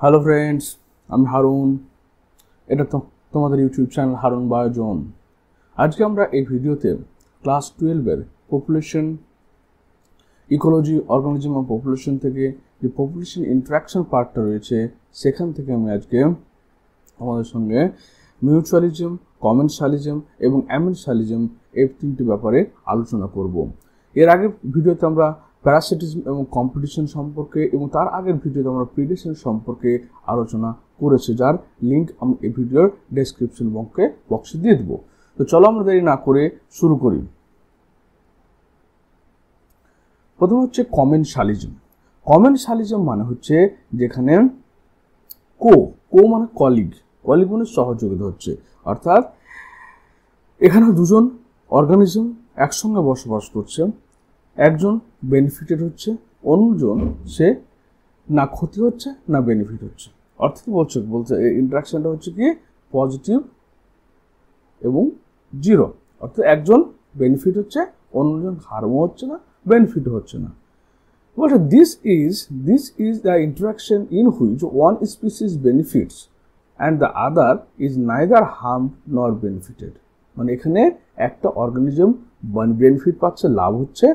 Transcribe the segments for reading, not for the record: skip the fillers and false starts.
Hello friends, আমি হারুন। এটা তোমাদের ইউটিউব চ্যানেল হারুন বায়োজন। আজকে আমরা এই ভিডিওতে ক্লাস 12-এর population ecology, organism of population থেকে যে পপুলেশন ইন্টারাকশন পার্টটা রয়েছে সেখান থেকে আমি আজকে আমাদের সঙ্গে মিউচুয়ালিজম, কমেন্সালিজম এবং অ্যামেনসালিজম এই তিনটি ব্যাপারে আলোচনা করব। এর আগের ভিডিওতে আমরা প্যারাসিটিজম এবং কম্পিটিশন সম্পর্কে এবং তার আগের ভিডিওতে আমরা প্রিডেশন সম্পর্কে আলোচনা করেছি, যার লিঙ্ক আমি এই ভিডিওর ডেসক্রিপশন বক্সে দিয়ে দেবো। তো চলো আমরা দেরি না করে শুরু করি। প্রথমে হচ্ছে কমেন্সালিজম। কমেন্সালিজম মানে হচ্ছে যেখানে কো মানে কলিগ মানে সহযোগিতা হচ্ছে, অর্থাৎ এখানে দুজন অর্গানিজম একসঙ্গে বসবাস করছে, একজন বেনিফিটেড হচ্ছে, অন্যজন সে না ক্ষতি হচ্ছে না বেনিফিট হচ্ছে। অর্থাৎ বলছে ইন্টারাকশনটা হচ্ছে কি পজিটিভ এবং জিরো, অর্থাৎ একজন বেনিফিট হচ্ছে, অন্যজন হার্মও হচ্ছে না, বেনিফিটও হচ্ছে না। বলছে this is the interaction in which one species benefits and the other is neither harmed nor benefited। মানে এখানে একটা অর্গানিজম বেনিফিট পাচ্ছে, লাভ হচ্ছে,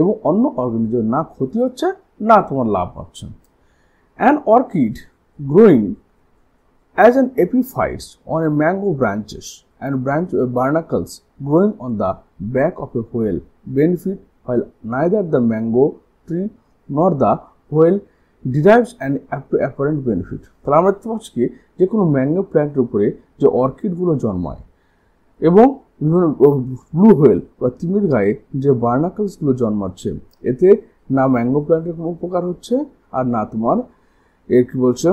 এবং অন্য অর্গানিজম না ক্ষতি হচ্ছে না তোমার লাভ পাচ্ছে। An orchid growing as an epiphyte on a mango branches and barnacles growing on the back of a whale benefit, while neither the mango tree nor the whale derives an apparent benefit। তাহলে আমরা দেখতে পাচ্ছি কি যে কোনো mango প্ল্যান্টের উপরে যে অর্কিডগুলো জন্মায় এবং ব্লু হোয়েল বা তিমির গায়ে যে বার্নাকলসগুলো জন্মাচ্ছে, এতে না ম্যাঙ্গো প্ল্যান্টের কোনো উপকার হচ্ছে আর না তোমার এর কি বলছে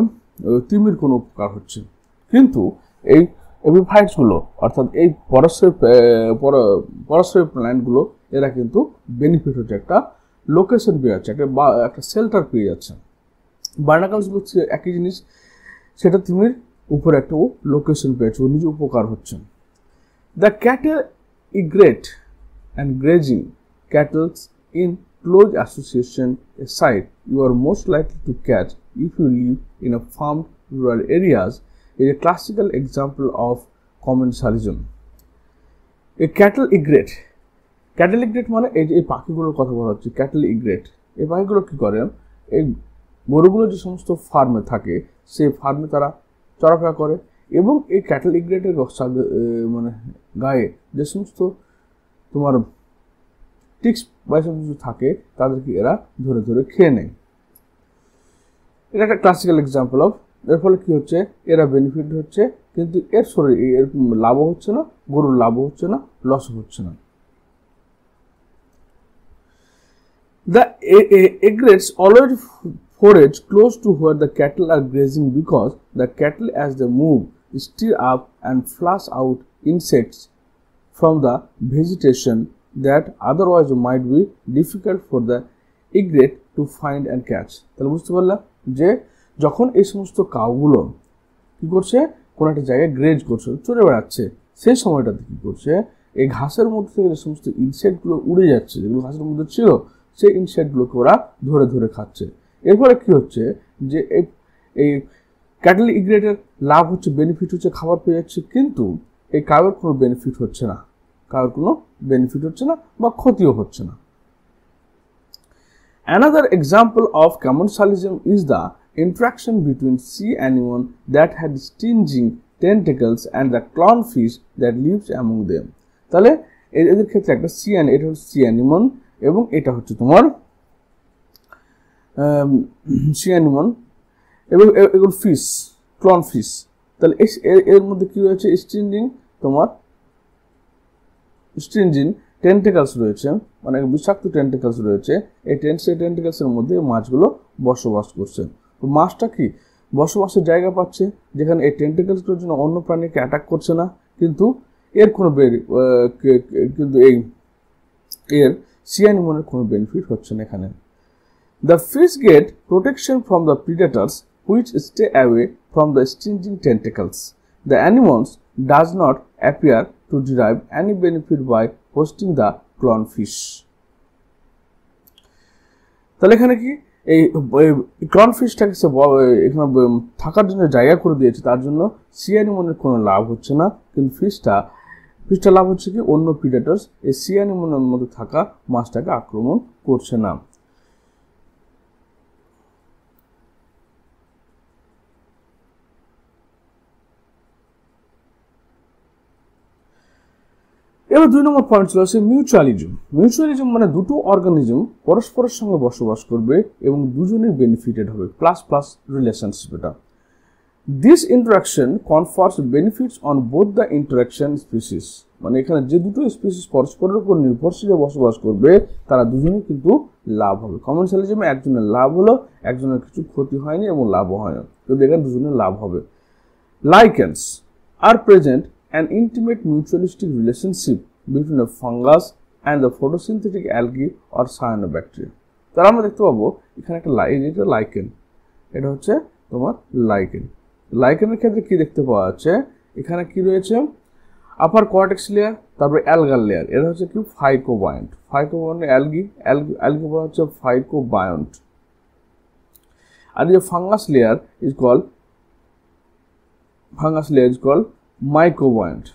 তিমির কোনো উপকার হচ্ছে। কিন্তু এই এপিফাইটসগুলো অর্থাৎ এই পরাশ্রয়ী প্ল্যান্টগুলো এরা কিন্তু বেনিফিট হচ্ছে, একটা লোকেশন পেয়ে যাচ্ছে, একটা শেল্টার পেয়ে যাচ্ছে। বার্নাকলসগুলো একই জিনিস, সেটা তিমির উপরে একটা লোকেশন পেয়েছে, ও নিজে উপকার হচ্ছে। The cattle egrate and grazing cattle in close association, a sight you are most likely to catch if you live in a farmed rural areas, is a classical example of commensalism. A cattle egrate মানে এই পাখিগুলোর কথা বলা হচ্ছে। Cattle egret, এই পাখিগুলো কি করে, এই গরুগুলো যে সমস্ত ফার্মে থাকে সেই ফার্মে তারা চলাফেরা করে, এবং এই ক্যাটেল ইগ্রেটের মানে গায়ে যে সমস্ত তোমার টিক্স বা সব কিছু থাকে তাদেরকে এরা ধরে ধরে খেয়ে নেয়। এটা একটা ক্লাসিক্যাল এক্সাম্পল অফ। এর ফলে কি হচ্ছে, এরা বেনিফিট হচ্ছে কিন্তু এর শরীরে এর লাভও হচ্ছে না, গরুর লাভও হচ্ছে না, লসও হচ্ছে না। The egrets always forage close to where the cattle are grazing because the cattle, as they move, stir up and flush out insects from the vegetation that otherwise might be difficult for the egret to find and catch। তাহলে বুঝতে পারলাম যে যখন এই সমস্ত কাউগুলো কি করছে, কোনো একটা জায়গায় গ্রেজ করছে, চড়ে বেড়াচ্ছে, সেই সময়টাতে কি করছে, এই ঘাসের মধ্যে থেকে যে সমস্ত ইনসেক্টগুলো উড়ে যাচ্ছে, যেগুলো ঘাসের মধ্যে ছিল, সেই ইনসেক্টগুলোকে ওরা ধরে ধরে খাচ্ছে। এরপরে কি হচ্ছে যে এই ক্যাটেল ইগ্রেটের লাভ হচ্ছে, বেনিফিট হচ্ছে, খাবার পেয়ে যাচ্ছে, কিন্তু এই কাউয়ের কোনো বেনিফিট হচ্ছে না, বা ক্ষতিও হচ্ছে না। Another example of commensalism is the interaction between sea anemone that had stinging tentacles and the clownfish that lives among them। তাহলে এদের ক্ষেত্রে একটা এটা হচ্ছে সি অ্যানিমন এবং এটা হচ্ছে তোমার সি অ্যানিমন এবং এগুলো ফিশ, ক্লন ফিশ। তাহলে এর মধ্যে কি রয়েছে, স্ট্রিঞ্জিং টেন্টেকালস রয়েছে, মানে বিষাক্ত টেন্টেকালস রয়েছে। এই টেন্টেকালসের মধ্যে মাছগুলো বসবাস করছে। তো মাছটা কি বসবাসের জায়গা পাচ্ছে, যেখানে এই টেন্টেকালসগুলোর জন্য অন্য প্রাণীকে অ্যাটাক করছে না, কিন্তু এর কোনো এর সি অ্যানিমনের কোনো বেনিফিট হচ্ছে না এখানে। The fish get protection from the predators which stay away from the stinging tentacles. The anemones does not appear to derive any benefit by hosting the clownfish। তাহলে এখানে কি এই ক্রাউনফিশটাকে সে এখানে থাকার জন্য জায়গা করে দিয়েছে, তার জন্য সি অ্যানিমনের কোনো লাভ হচ্ছে না, কিন্তু ফিশটা লাভ হচ্ছে কি অন্য প্রিডেটরস এই সি অ্যানিমনের মধ্যে থাকা মাছটাকে আক্রমণ করছে না। এবার 2 নম্বর পয়েন্ট চলে আসে মিউচুয়ালিজম। মিউচুয়ালিজম মানে দুটো অর্গানিজম পরস্পরের সঙ্গে বসবাস করবে এবং দুজনের বেনিফিটেড হবে, প্লাস প্লাস রিলেশনশিপ এটা। This interaction confers benefits on both the interaction species, মানে এখানে যে দুটো স্পিসিস পরস্পরের উপর নির্ভরশীল বসবাস করবে তারা দুজনেই কিন্তু লাভ হবে। কমেন্সালিজমে একজনের লাভ হলো, একজনের কিছু ক্ষতি হয়নি এবং লাভও হয় না, কিন্তু এখানে দুজনের লাভ হবে। লাইকেন্স আর present an intimate mutualistic relationship between a fungus and the photosynthetic algae or cyanobacteria। তাহলে আমরা দেখতে পাবো এখানে একটা লাইকেন, এটা হচ্ছে তোমার লাইকেন। লাইকেনের ক্ষেত্রে কি দেখতে পাওয়া যাচ্ছে, এখানে কি রয়েছে আপার কর্টেক্স লেয়ার, তারপরে অ্যালগাল লেয়ার, এটা হচ্ছে কি ফাইকোবায়ন্ট। ফাইকোবায়ন্ট অ্যালগি বলা হচ্ছে ফাইকোবায়ন্ট। আর যে fungus layer is called mycobiont.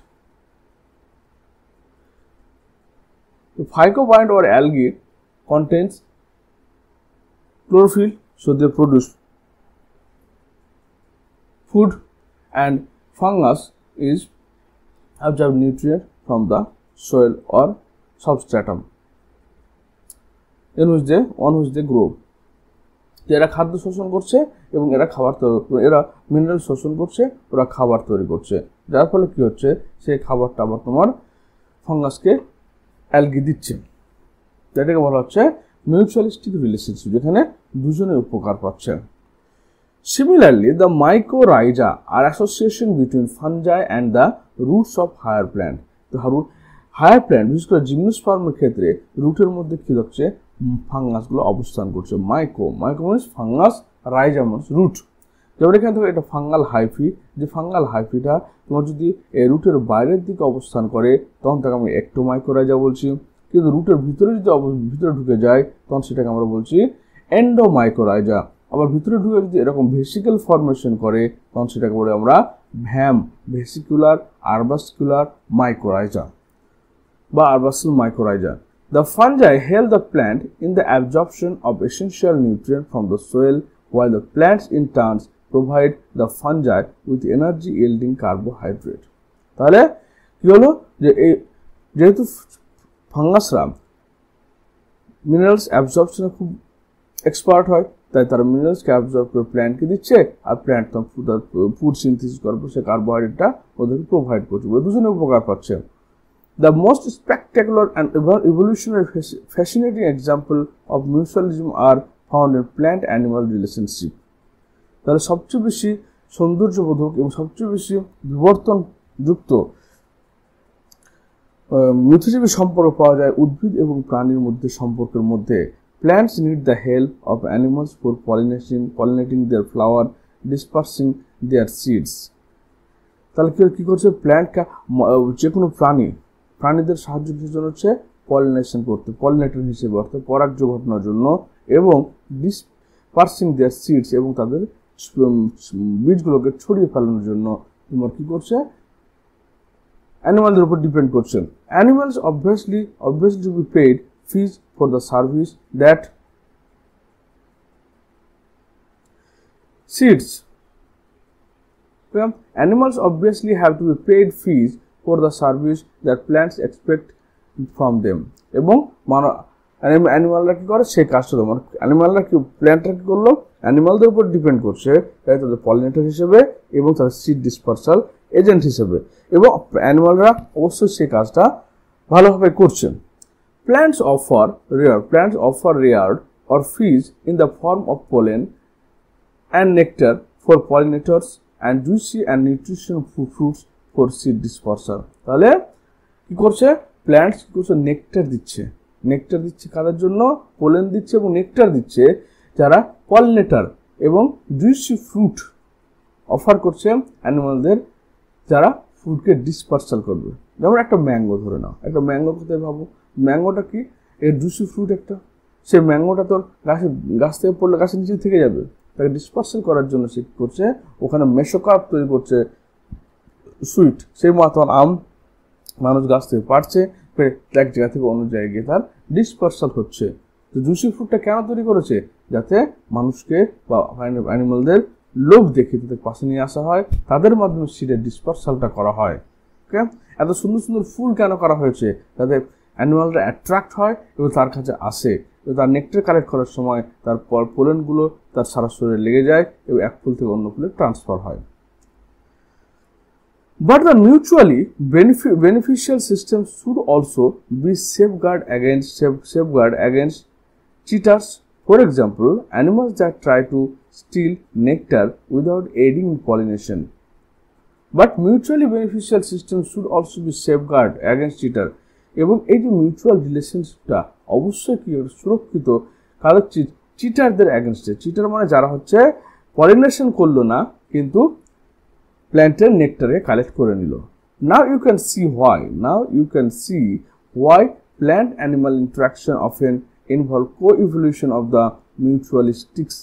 The phycobiont or algae contains chlorophyll, so they produce food, and fungus is absorb nutrient from the soil or substratum on which they grow. এরা খাদ্য শোষণ করছে এবং এরা মিনারেল শোষণ করছে, ওরা খাবার তৈরি করছে, যার ফলে কি হচ্ছে সেই খাবারটা আবার তোমার ফাঙ্গাসকে অ্যালগি দিচ্ছে। এটাকে বলা হচ্ছে মিউচুয়ালিস্টিক রিলেশনশিপ, যেখানে দুজনে উপকার পাচ্ছে। Similarly the mycorrhiza are association between fungi and the roots of higher plant. তো হায়ার প্ল্যান্ট বিশেষ করে জিমনোস্পার্মের ক্ষেত্রে রুটের মধ্যে কি হচ্ছে ফাঙ্গাসগুলো অবস্থান করছে। মাইকো মিনস ফাঙ্গাস, রাইজা মিনস রুট। যেমন এখানে থেকে এটা ফাঙ্গাল হাইফি, যে ফাঙ্গাল হাইফিটা তোমার যদি রুটের বাইরের দিকে অবস্থান করে তখন তাকে আমি একটোমাইকোরাইজা বলছি, কিন্তু রুটের ভিতরে যদি ভিতরে ঢুকে যায় তখন সেটাকে আমরা বলছি এন্ডোমাইকোরাইজা। আবার ভিতরে ঢুকে যদি এরকম ভেসিকেল ফর্মেশন করে তখন সেটাকে বলে আমরা ভেসিকুলার আরবাসকুলার মাইকোরাইজা বা আরবাসিল mycorrhiza. The fungi help the plant in the absorption of essential nutrients from the soil, while the plants in turn provide the fungi with energy yielding carbohydrate. তাহলে কি হলো যে যেহেতু ফাঙ্গাসরা মিনারেলস অ্যাবজর্পশনে খুব এক্সপার্ট হয়, তাই তারা মিনারেলসকে অ্যাবজর্ব করে প্ল্যান্টকে দিচ্ছে, আর প্ল্যান্ট ফুড সিনথেসিস করার পর সে কার্বোহাইড্রেটটা ওদেরকে প্রোভাইড করছে, দুজনে উপকার পাচ্ছে। The most spectacular and evolutionary fascinating example of mutualism are found in plant-animal relationship. তাহলে সবচেয়ে বেশি সৌন্দর্যবোধক এবং সবচেয়ে বেশি বিবর্তনযুক্ত মিথজীবী সম্পর্ক পাওয়া যায় উদ্ভিদ এবং প্রাণীর মধ্যে সম্পর্কের মধ্যে। Plants need the help of animals for pollinating their flower, dispersing their seeds. তাহলে কি করছে প্ল্যান্টকে, যে কোনো প্রাণীদের সাহায্য কিসের জন্য হচ্ছে পলিনেশন করতে, পলিনেটর হিসেবে অর্থাৎ পরাগযোগ ঘটানোর জন্য, এবং ডিসপার্সিং দেয়ার সিডস এবং তাদের বীজগুলোকে ছড়িয়ে ফেলানোর জন্য তোমার কি করছে অ্যানিমালদের উপর ডিপেন্ড করছে। Animals obviously to be paid fees for the service that seeds. Animals obviously have to be paid fees for the service that plants expect from them. এবং অ্যানিমালরা কি করে সেই কাজটা, তোমার অ্যানিমালরা কি প্ল্যান্টরা কি করলো অ্যানিমালদের উপর ডিপেন্ড করছে, তাই তাদের পলিনেটর হিসেবে এবং তাদের সিড ডিসপার্সাল এজেন্ট হিসেবে, এবং অ্যানিমালরা অবশ্যই সেই কাজটা ভালোভাবে করছে। Plants offer reared or feeds in the form of pollen and nectar for pollinators and juicy and nutritional fruits for seed dispersal. তাহলে কি করছে প্ল্যান্টস কি করছে নেকটার দিচ্ছে কাদের জন্য, পোলেন দিচ্ছে এবং নেকটার দিচ্ছে, যারা পলিনেটর এবং জুইসি ফ্রুট অফার করছে অ্যানিমালদের, যারা ফ্রুটকে ডিসপার্সাল করবে। যেমন একটা ম্যাঙ্গো ধরে নাও, একটা ম্যাঙ্গো কোথায় ভাবো, ম্যাঙ্গোটা কি এর জুসি ফ্রুট একটা, সেই ম্যাঙ্গোটা তোর গাছ থেকে পড়লে গাছের নিচে থেকে যাবে, তাকে ডিসপার্সেল করার জন্য সে কী করছে, ওখানে মেসোকার্প তৈরি করছে সুইট। সেই মতো আম মানুষ গাছ থেকে পাড়ছে, এক জায়গা থেকে অন্য জায়গায় গিয়ে তার ডিসপার্সাল হচ্ছে। তো জুসি ফ্রুটটা কেন তৈরি করেছে, যাতে মানুষকে বা অ্যানিমালদের লোভ দেখে তাদের পাশে নিয়ে আসা হয়, তাদের মাধ্যমে সিডের ডিসপার্সালটা করা হয়। ওকে, এত সুন্দর সুন্দর ফুল কেন করা হয়েছে, যাতে অ্যানিমালরা অ্যাট্রাক্ট হয় এবং তার কাছে আসে, তার নেকটার কালেক্ট করার সময় তার পোলেনগুলো তার সারা শরীরে লেগে যায় এবং এক ফুল থেকে অন্য ফুলে ট্রান্সফার হয়। But the mutually beneficial system should also be safeguard against cheaters. For example, animals that try to steal nectar without aiding in pollination. But mutually beneficial system should also be safeguard against cheater. এবং এই যে mutual রিলেশনশিপটা অবশ্যই কি সুরক্ষিত কারণ চিটারদের অ্যাগেনস্টে। Cheater মানে যারা হচ্ছে পলিনেশন করলো না কিন্তু প্ল্যান্টের নেকটারে কালেক্ট করে নিল। Now you can see why plant animal interaction often involve co-evolution of the mutualistics,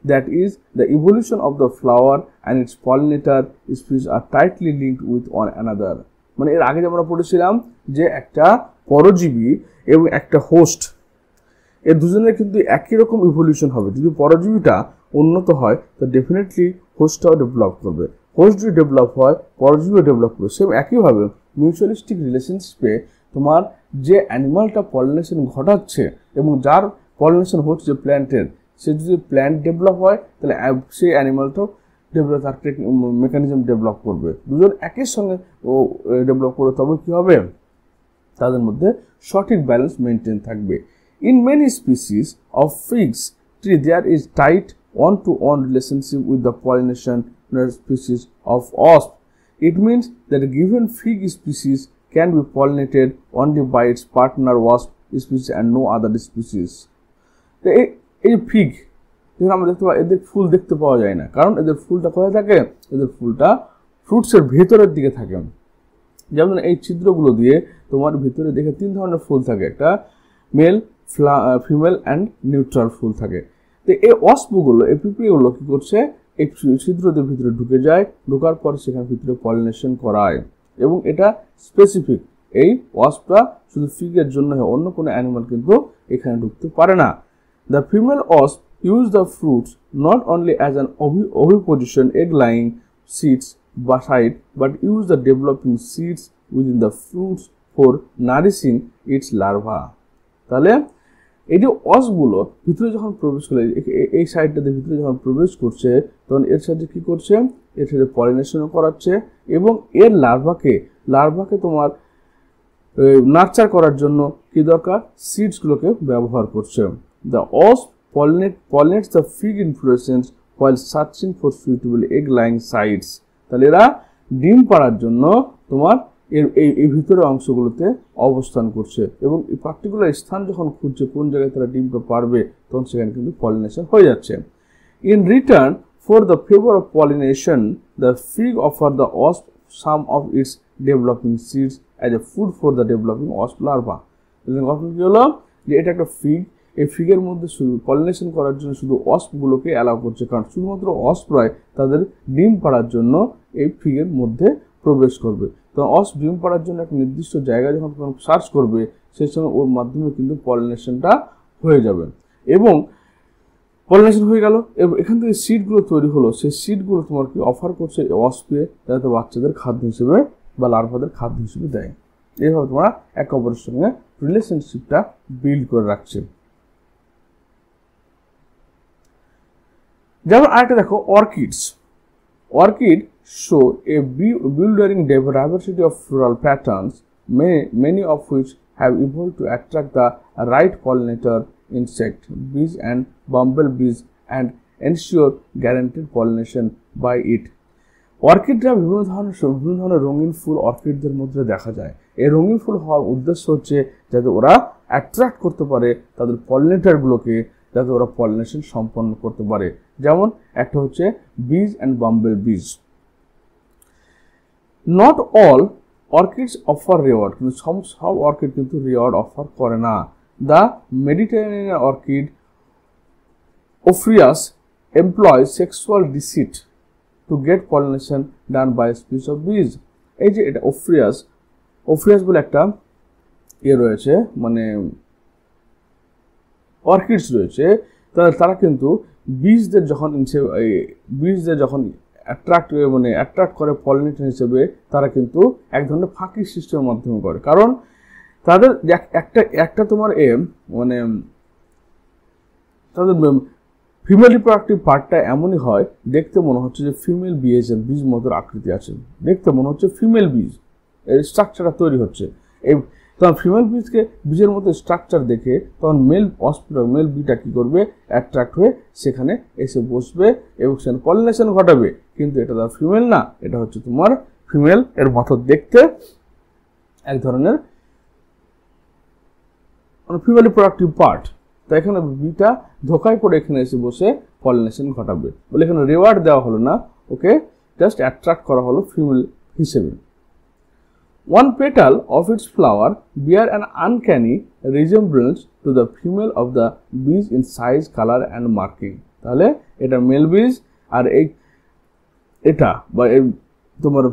that is, the evolution of the flower and its pollinator species are tightly linked with one another. মানে এর আগে আমরা পড়েছিলাম যে একটা পরজীবী এবং একটা হোস্ট, এর দুজনের কিন্তু একই রকম ইভলিউশন হবে। যদি পরজীবীটা উন্নত হয় তো ডেফিনেটলি হোস্টটাও ডেভেলপ করবে, হোস্ট যদি ডেভেলপ হয় পরজীবীও ডেভেলপ করবে। সেম একইভাবে মিউচুয়ালিস্টিক রিলেশনশিপে তোমার যে অ্যানিমালটা পলিনেশন ঘটাচ্ছে এবং যার পলিনেশন হচ্ছে প্ল্যান্টের, সে যদি প্ল্যান্ট ডেভেলপ হয় তাহলে সেই অ্যানিমালটাও ডেভেলপ, তার মেকানিজম ডেভেলপ করবে। দুজন একই সঙ্গে ডেভেলপ করবে, তবে কী হবে, তাদের মধ্যে সঠিক ব্যালেন্স মেনটেন থাকবে। In many species of figs tree there is tight one-to-one relationship with the pollination species of wasp. It means that a given fig species can be pollinated only by its partner wasp species and no other species. এই fig আমরা দেখতে পাই, এদের ফুল দেখতে পাওয়া যায় না, কারণ এদের ফুলটা কোথায় থাকে, এদের ফুলটা ফ্রুটসের ভেতরের দিকে থাকে। যেমন এই ছিদ্রগুলো দিয়ে তোমার ভিতরে দেখে 3 ধরনের ফুল থাকে, একটা মেল, ফিমেল অ্যান্ড নিউট্রাল ফুল থাকে। তো এই ওয়াস্পগুলো, এই পিঁপড়েগুলো কী করছে, এই ছিদ্রদের ভিতরে ঢুকে যায়, ঢোকার পর সেখানে ভিতরে পলিনেশন করায় এবং এটা স্পেসিফিক। এই ওয়াস্পটা শুধু ফিগের জন্য হয়, অন্য কোনো অ্যানিমাল কিন্তু এখানে ঢুকতে পারে না। The female wasp use the fruits not only as an oviposition egg-laying seeds site, but use the developing seeds within the fruits for nourishing its larva. তাহলে এই যে ওয়াস্পগুলো ভিতরে যখন প্রবেশ করে, এই সাইডটাতে ভিতরে যখন প্রবেশ করছে তখন এর সাথে কি করছে, এর সাথে পলিনেশনও করাচ্ছে এবং এর লার্ভাকে তোমার নার্চার করার জন্য কি দরকার, সিডসগুলোকে ব্যবহার করছে। The wasp pollinates the fig inflorescence while searching for suitable egg-laying sites. তাহলে এরা ডিম পাড়ার জন্য তোমার এই ভিতরের অংশগুলোতে অবস্থান করছে এবং এই পার্টিকুলার স্থান যখন খুঁজছে কোন জায়গায় তারা ডিমটা পারবে, তখন সেখানে কিন্তু পলিনেশন হয়ে যাচ্ছে। In return for the favour of pollination the fig offer the wasp some of its developing seeds as a food for the developing wasp larva. গঠন কি হলো, যে এটা একটা ফিগ, এই ফিগের মধ্যে শুধু পলিনেশন করার জন্য শুধু ওয়াস্পগুলোকে অ্যালাউ করছে, কারণ শুধুমাত্র ওয়াস্পরাই তাদের ডিম পাড়ার জন্য এই ফিগের মধ্যে প্রবেশ করবে। তো ওয়াস্প ডিম পাড়ার জন্য একটা নির্দিষ্ট জায়গায় যখন সার্চ করবে, সেই সময় ওর মাধ্যমে কিন্তু পলিনেশনটা হয়ে যাবে এবং পলিনেশন হয়ে গেল এবং এখান থেকে সিডগুলো তৈরি হলো, সেই সিডগুলো তোমার কি অফার করছে ওয়াস্পে, যাতে বাচ্চাদের খাদ্য হিসেবে বা লার্ভাদের খাদ্য হিসেবে দেয়। এইভাবে তোমরা একে অপরের সঙ্গে রিলেশনশিপটা বিল্ড করে রাখছে। যেমন আরেকটা দেখো, orchid show a bewildering diversity of floral patterns, many of which have evolved to attract the right pollinator insect, bees and bumblebees, and ensure guaranteed pollination by it. অর্কিডরা বিভিন্ন ধরনের রঙিন ফুল অর্কিডদের মধ্যে দেখা যায়। এই রঙিন ফুল হওয়ার উদ্দেশ্য হচ্ছে যাতে ওরা অ্যাট্রাক্ট করতে পারে তাদের পলিনেটরগুলোকে, যাতে ওরা পলিনেশন সম্পন্ন করতে পারে। যেমন একটা হচ্ছে বিজ অ্যান্ড বাম্বেল বিজ। Not all orchids offer reward, কিন্তু সব অর্কিড কিন্তু রিওয়ার্ড অফার করে না। The Mediterranean orchid Ophrys employs sexual deceit to get pollination done by a species of bees. এই যে এটা Ophrys বলে একটা রয়েছে, মানে অর্কিডস রয়েছে, তারা কিন্তু বীজদের যখন অ্যাট্রাক্ট করে পলিনেশন হিসেবে, তারা কিন্তু এক ধরনের ফাঁকি সিস্টেমের মাধ্যমে করে। কারণ তাদের একটা তোমার মানে তাদের ফিমেল রিপ্রোডাক্টিভ পার্টটা এমনই হয়, দেখতে মনে হচ্ছে যে ফিমেল বীজের বীজ মতো আকৃতি আছে, দেখতে মনে হচ্ছে ফিমেল বীজ, এর স্ট্রাকচারটা তৈরি হচ্ছে। এই তখন ফিমেল বীজের মতো স্ট্রাকচার দেখে তখন মেল বিটা কি করবে, অ্যাট্রাক্ট হয়ে সেখানে এসে বসবে এবং সেখানে পলিনেশন ঘটাবে। কিন্তু এটা তার ফিমেল না, এটা হচ্ছে তোমার ফিমেল এর মতো দেখতে এক ধরনের ফিমেল রিপ্রোডাক্টিভ পার্ট। তাই এখানে বিটা ধোকায় পড়ে এখানে এসে বসে পলিনেশন ঘটাবে বলে এখানে রিওয়ার্ড দেওয়া হলো না, ওকে জাস্ট অ্যাট্রাক্ট করা হলো ফিমেল হিসেবে। One petal of its flower bear an uncanny resemblance to the female of the bees in size, color and marking. তাহলে এটা মেল বীজ, আর এটা বা তোমার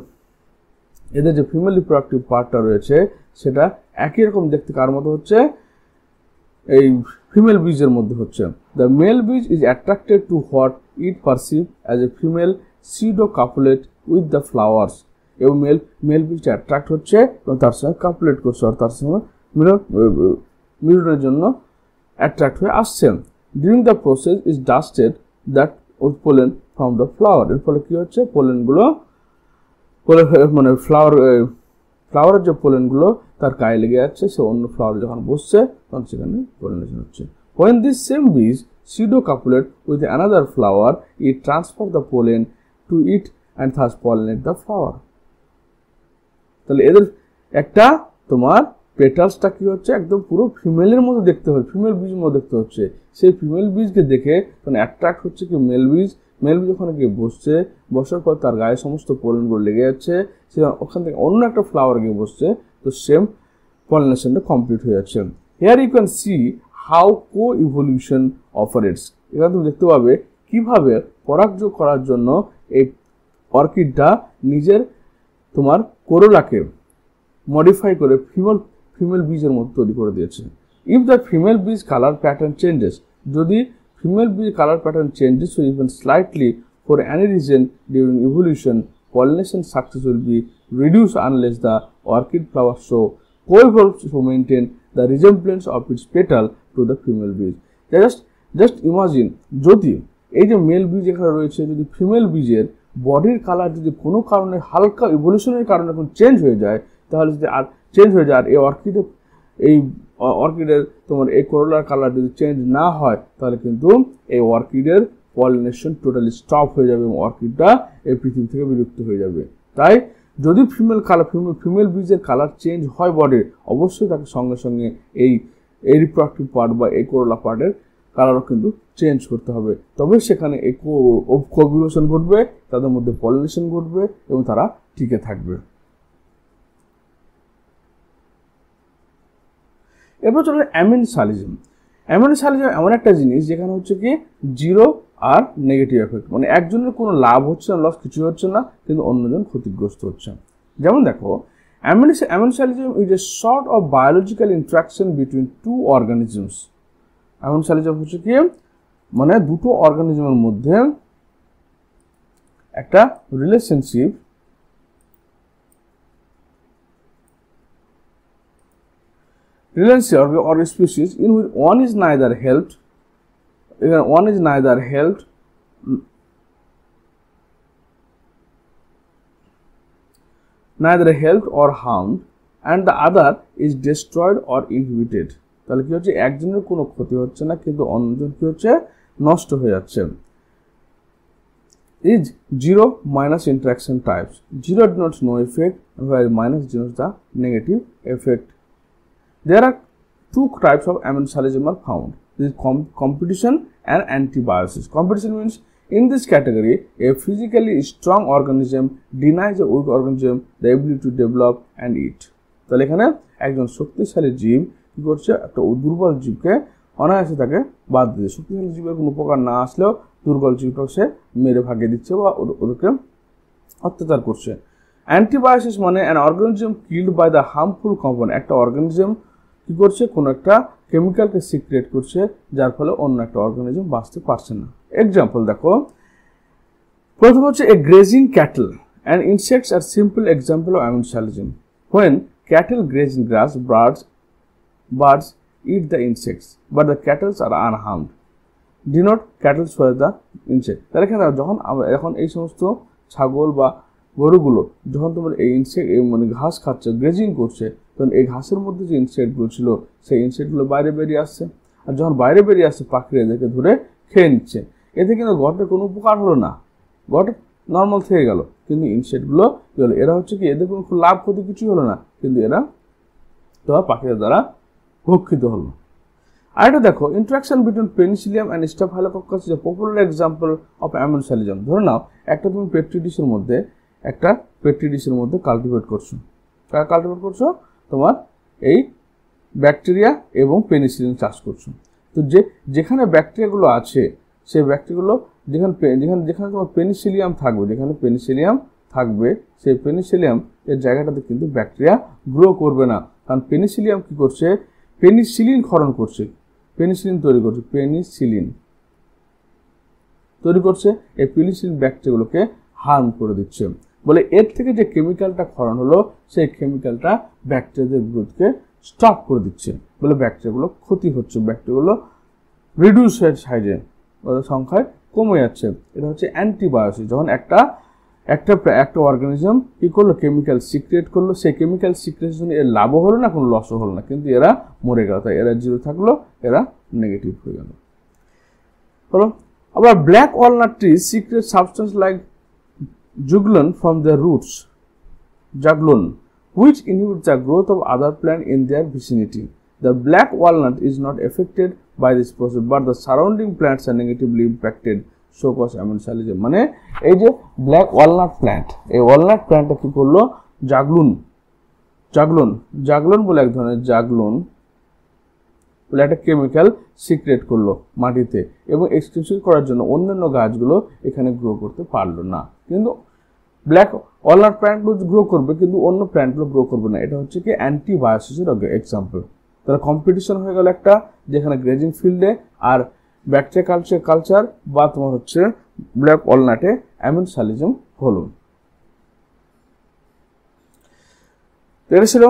এদের যে ফিমেল রিপ্রোডাক্টিভ পার্টটা রয়েছে সেটা একই রকম দেখতে কার মতো হচ্ছে, এই ফিমেল বীজের মধ্যে হচ্ছে। The male bees is attracted to what it perceives as a female pseudo-copulate with the flowers. এবং মেল বীজটা অ্যাট্রাক্ট হচ্ছে এবং তার সঙ্গে কাপুলেট করছে, আর তার সঙ্গে মিলনের জন্য অ্যাট্রাক্ট হয়ে আসছে। During the process is dusted that pollen from the flower. এর ফলে কি হচ্ছে, পোলেনগুলো মানে ফ্লাওয়ারের যে পোলেনগুলো তার গায়ে লেগে যাচ্ছে, সে অন্য ফ্লাওয়ার যখন বসছে তখন সেখানে পলিনেশন হচ্ছে। When this same bees pseudo-copulate with another flower, it transfer the pollen to it and thus pollinate the flower. তাহলে এদের একটা তোমার পেটালসটা কি হচ্ছে, একদম পুরো ফিমেলের মতো দেখতে হচ্ছে, ফিমেল বীজ মতো দেখতে হচ্ছে। সেই ফিমেল বীজকে দেখে তখন অ্যাট্রাক্ট হচ্ছে কি মেল বীজ ওখানে গিয়ে বসছে, বসার পর তার গায়ে সমস্ত পোলেনগুলো লেগে যাচ্ছে, সে ওখান থেকে অন্য একটা ফ্লাওয়ার গিয়ে বসছে, তো সেম পলিনেশনটা কমপ্লিট হয়ে যাচ্ছে। Here you can see how coevolution operates. এখানে তুমি দেখতে পাবে কিভাবে পরাগযোগ করার জন্য এই অর্কিডটা নিজের তোমার কোরোলাকে মডিফাই করে ফিমেল বীজের মতো তৈরি করে দিয়েছে। ইফ দ্য ফিমেল বীজ কালার প্যাটার্ন চেঞ্জেস, যদি ফিমেল বীজ colour pattern changes even slightly for any reason during evolution, pollination success will be reduced unless the orchid flower show co-evolves to maintain the resemblance of its petal to the female bees. Just imagine, যদি এই যে mail বীজ এখানে রয়েছে, যদি female বীজের বডির colour যদি কোনো কারণে হালকা ইভলিউশনের কারণে এখন চেঞ্জ হয়ে যায়, তাহলে যদি আর চেঞ্জ হয়ে যায় আর এই অর্কিডের তোমার এই করোলার কালার যদি চেঞ্জ না হয়, তাহলে কিন্তু এই অর্কিডের পলিনেশন টোটালি স্টপ হয়ে যাবে এবং অর্কিডটা এই পৃথিবী থেকে বিলুপ্ত হয়ে যাবে। তাই যদি ফিমেল বীজের কালার চেঞ্জ হয় বডির, অবশ্যই তাকে সঙ্গে সঙ্গে এই রিপ্রোডাক্টিভ পার্ট বা এই করোলা পার্টের কালারও কিন্তু চেঞ্জ করতে হবে, তবে সেখানে এই কোভিউলেশন ঘটবে, তাদের মধ্যে পলিনেশন ঘটবে এবং তারা টিকে থাকবে। এরপর চলে অ্যামেনসালিজম। অ্যামেনসালিজম এমন একটা জিনিস যেখানে হচ্ছে কি জিরো আর নেগেটিভ এফেক্ট, মানে একজনের কোনো লাভ হচ্ছে না, লস কিছু হচ্ছে না, কিন্তু অন্যজন ক্ষতিগ্রস্ত হচ্ছে। যেমন দেখো, amensalism is a sort of biological interaction between two organisms. Amensalism হচ্ছে কি, মানে দুটো অর্গানিজমের মধ্যে একটা relationship or species in which one is neither helped or harmed and the other is destroyed or inhibited. তাহলে কি হচ্ছে, একজনের কোনো ক্ষতি হচ্ছে না কিন্তু অন্যজন কি হচ্ছে, নষ্ট হয়ে যাচ্ছে। Is zero minus interaction types. Zero denotes no effect, while minus denotes the negative effect. There are two types of amenshalism are found. This is competition and antibiosis. Competition means in this category, a physically strong organism denies a weak organism the ability to develop and eat. তাহলে এখানে একজন শক্তিশালী জীব কি করছে, একটা দুর্বল জীবকে অনায়াসে তাকে বাদ দিচ্ছে। শক্তিশালী জীবের কোনো উপকার না আসলেও দুর্বল জীবটাকে সে মেরে ভাগিয়ে দিচ্ছে বা ওদেরকে অত্যাচার করছে। অ্যান্টিবায়োসিস মানে an organism killed by the harmful compound, একটা অর্গানিজম কি করছে, কোনো একটা কেমিক্যালকে সিক্রেট করছে যার ফলে অন্য একটা অর্গানিজম বাঁচতে পারছে না। এক্সাম্পল দেখো, প্রথম হচ্ছে a grazing cattle and insects are simple example of amensalism. When cattle graze in grass, birds eat the insects but the cattle are unharmed. Denote cattle were the insect. তাহলে এখানে যখন এখন এই সমস্ত ছাগল বা গরুগুলো যখন তোমার এই ইনসেক্ট মানে ঘাস খাচ্ছে, গ্রেজিং করছে, তখন এই ঘাসের মধ্যে যে ইনসেক্টগুলো ছিল সেই ইনসেক্টগুলো বাইরে বেরিয়ে আসছে, আর যখন বাইরে বেরিয়ে আসছে পাখিরা এদেরকে ধরে খেয়ে নিচ্ছে। এতে কিন্তু গড়ের কোনো উপকার হলো না, গড় নর্মাল থেকে গেল, কিন্তু ইনসেক্টগুলো কি হলো, এরা হচ্ছে কি এদের কোনো লাভ ক্ষতি কিছুই হলো না, কিন্তু এরা তোমার পাখিদের দ্বারা ভক্ষিত হলো। আর এটা দেখো, interaction between Penicillium and Staphylococcus is a popular example of amensalism. ধরে নাও তুমি পেট্রি ডিশের মধ্যে কাল্টিভেট করছো, তোমার এই ব্যাকটেরিয়া এবং পেনিসিলিন চাষ করছো। তো যেখানে ব্যাকটেরিয়াগুলো আছে সেই ব্যাকটেরিয়াগুলো যেখানে তোমার পেনিসিলিয়াম থাকবে, সেই পেনিসিলিয়াম এর জায়গাটাতে কিন্তু ব্যাকটেরিয়া গ্রো করবে না, কারণ পেনিসিলিয়াম কি করছে, পেনিসিলিন ক্ষরণ করছে, পেনিসিলিন তৈরি করছে, এই পেনিসিলিন ব্যাকটেরিয়াগুলোকে হার্ম করে দিচ্ছে। বলে এর থেকে যে কেমিক্যালটা ক্ষরণ হলো সেই কেমিক্যালটা ব্যাকটেরিয়াদের গ্রোথকে স্টপ করে দিচ্ছে, বলে ব্যাকটেরিয়াগুলো ক্ষতি হচ্ছে, ব্যাকটেরিয়াগুলো রিডিউস হয়ে সাইজে ওদের সংখ্যায় কমে যাচ্ছে। এটা হচ্ছে অ্যান্টিবায়োসিস। যখন একটা অর্গানিজম কি করলো, কেমিক্যাল সিক্রেট করলো, সেই কেমিক্যাল সিক্রেশন এর লাভও হলো না, কোনো লসও হলো না, কিন্তু এরা মরে গেল, তাই এরা জিরো থাকলো, এরা নেগেটিভ হয়ে গেল। হলো আবার black walnut tree secret substance like juglone from their roots, which inhibits the growth of other plants in their vicinity. The black walnut is not affected by this process, but the surrounding plants are negatively impacted, so cause অ্যামিনসালিজম। মানে এই যে black walnut plant, এই walnut প্ল্যান্টটা কি করলো, জাগলন বলে এক ধরনের বলে একটা কেমিক্যাল সিক্রেট করলো মাটিতে, এবং এক্সটেনশন করার জন্য অন্যান্য গাছগুলো এখানে গ্রো করতে পারলো না, কিন্তু ব্ল্যাক ওয়ালনাট প্ল্যান্টগুলো গ্রো করবে, কিন্তু অন্য প্ল্যান্টগুলো গ্রো করবে না। এটা হচ্ছে কি অ্যান্টিবায়োসিসের এক্সাম্পল। তাহলে কম্পিটিশন হয়ে গেল একটা, যেখানে গ্রেজিং ফিল্ডে আর ব্যাকটেরিয়া কালচার বা তোমার হচ্ছে ব্ল্যাক ওয়ালনাটে অ্যামিনসালিজম হলো। এটা ছিল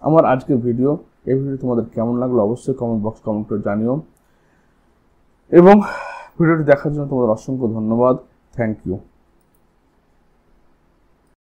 আমার আজকের ভিডিও। এই ভিডিও তোমাদের কেমন লাগলো অবশ্যই কমেন্ট করে জানিও, এবং ভিডিওটি দেখার জন্য তোমাদের অসংখ্য ধন্যবাদ। Thank you.